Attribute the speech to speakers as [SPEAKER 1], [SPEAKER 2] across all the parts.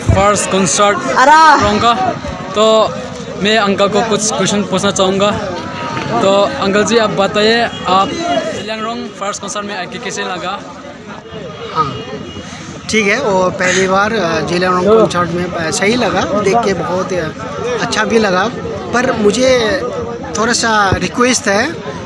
[SPEAKER 1] First concert का। तो मैं अंकल को कुछ क्वेश्चन पूछना चाहूँगा। तो अंकल जी आप बताइए, आप जिलेंगरोंग फर्स्ट कॉन्सर्ट में आके कैसे लगा?
[SPEAKER 2] हाँ ठीक है, वो पहली बार जिलेंगरोंग कॉन्सर्ट में सही लगा, देख के बहुत अच्छा भी लगा। पर मुझे थोड़ा सा रिक्वेस्ट है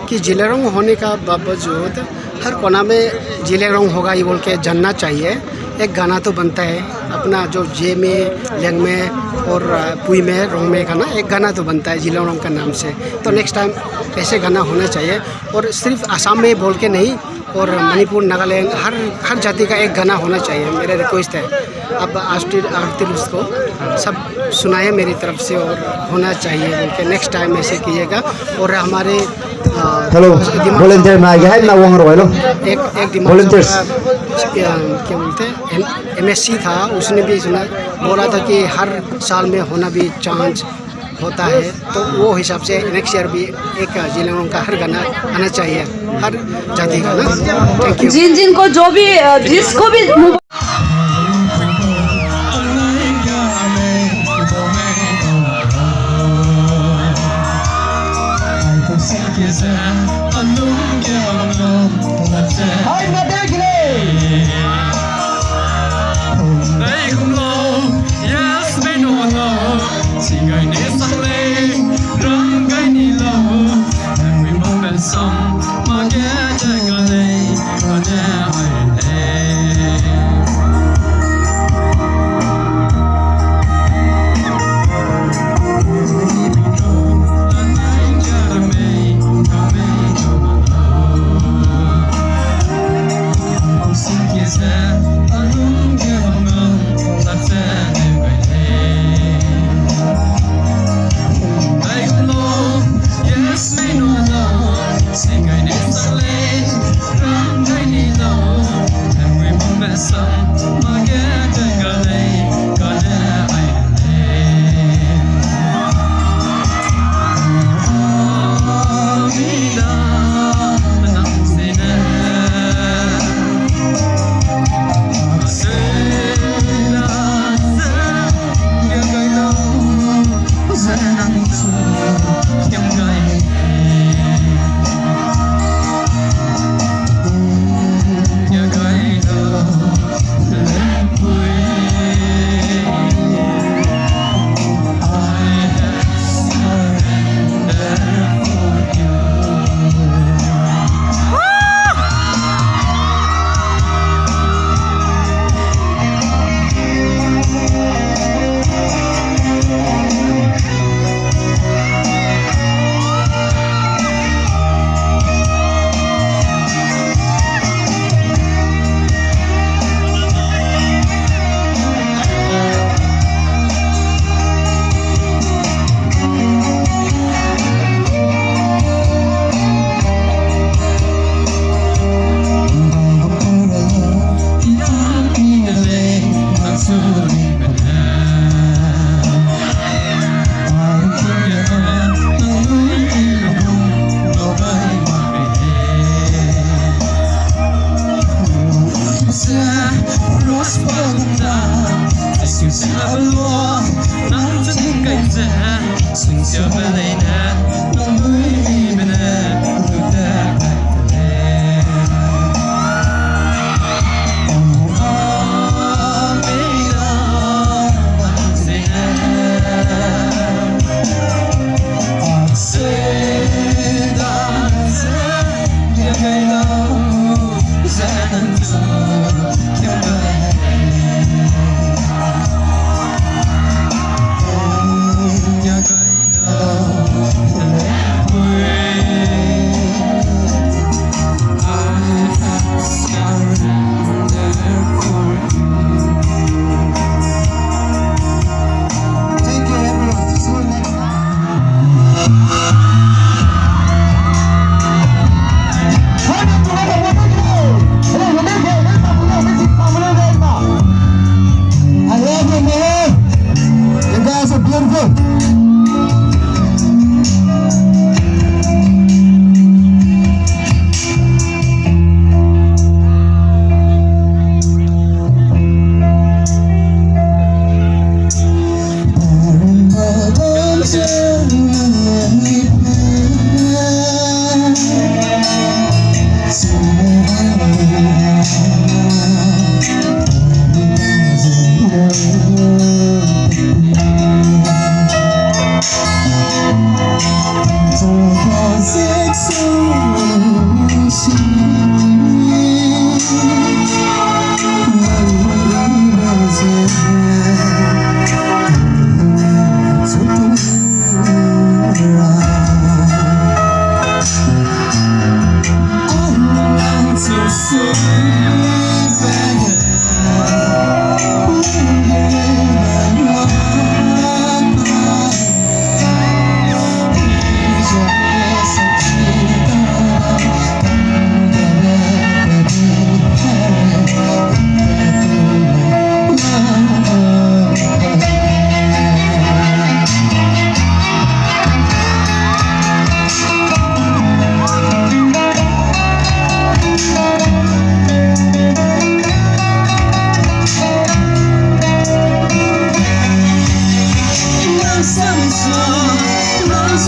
[SPEAKER 2] कि जिलेंगरोंग होने का बावजूद हर कोना में जिलेंगरोंग होगा ये बोल के जानना चाहिए। एक गाना तो बनता है अपना, जो जे में, लेंग में और पुई में, रोंग में गाना, एक गाना तो बनता है जिलेंगरोंग का नाम से। तो नेक्स्ट टाइम ऐसे गाना होना चाहिए, और सिर्फ आसाम में बोल के नहीं, और मणिपुर, नागालैंड, हर जाति का एक गाना होना चाहिए। मेरा रिक्वेस्ट है, अब आर्टिस्ट उसको सब सुनाए मेरी तरफ से, और होना चाहिए बोल के नेक्स्ट टाइम ऐसे कीजिएगा। और हमारे
[SPEAKER 3] हेलो वॉलंटियर में आ गया है ना, वहाँ रो
[SPEAKER 2] एक
[SPEAKER 3] वॉलंटियर्स
[SPEAKER 2] क्या बोलते हैं, MSC था, उसने भी सुना, बोला था कि हर साल में होना भी चांस होता है। तो वो हिसाब से नेक्स्ट ईयर भी एक जिलेंगरोंग का हर गाना आना चाहिए, हर जाति का ना। Thank you.
[SPEAKER 4] जिनको जो भी जिसको भी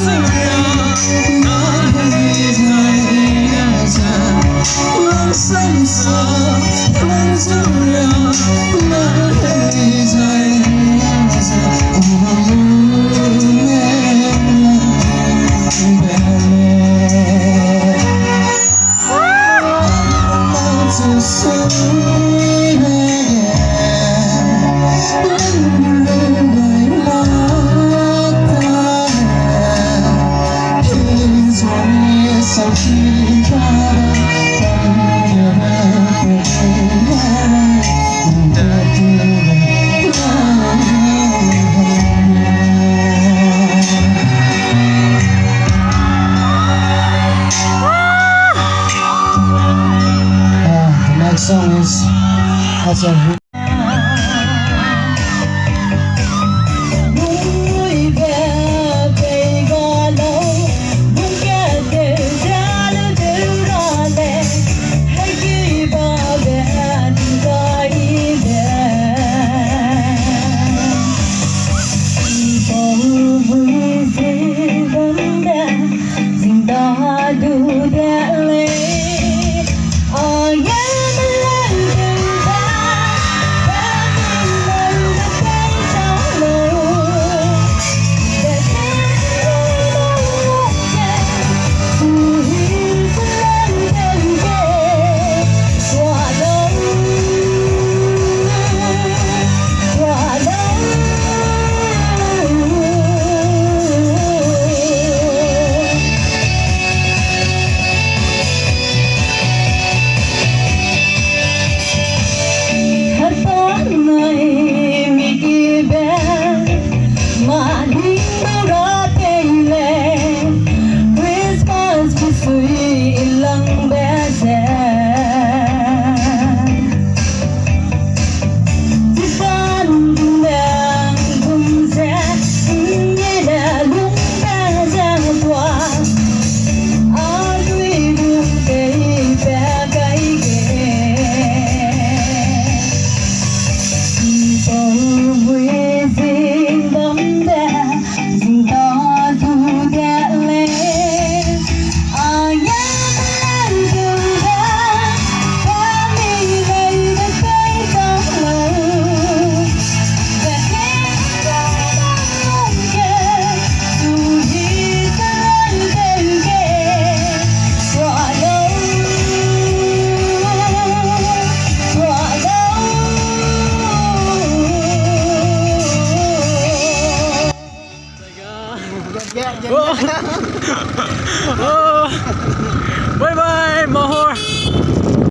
[SPEAKER 3] The next song is also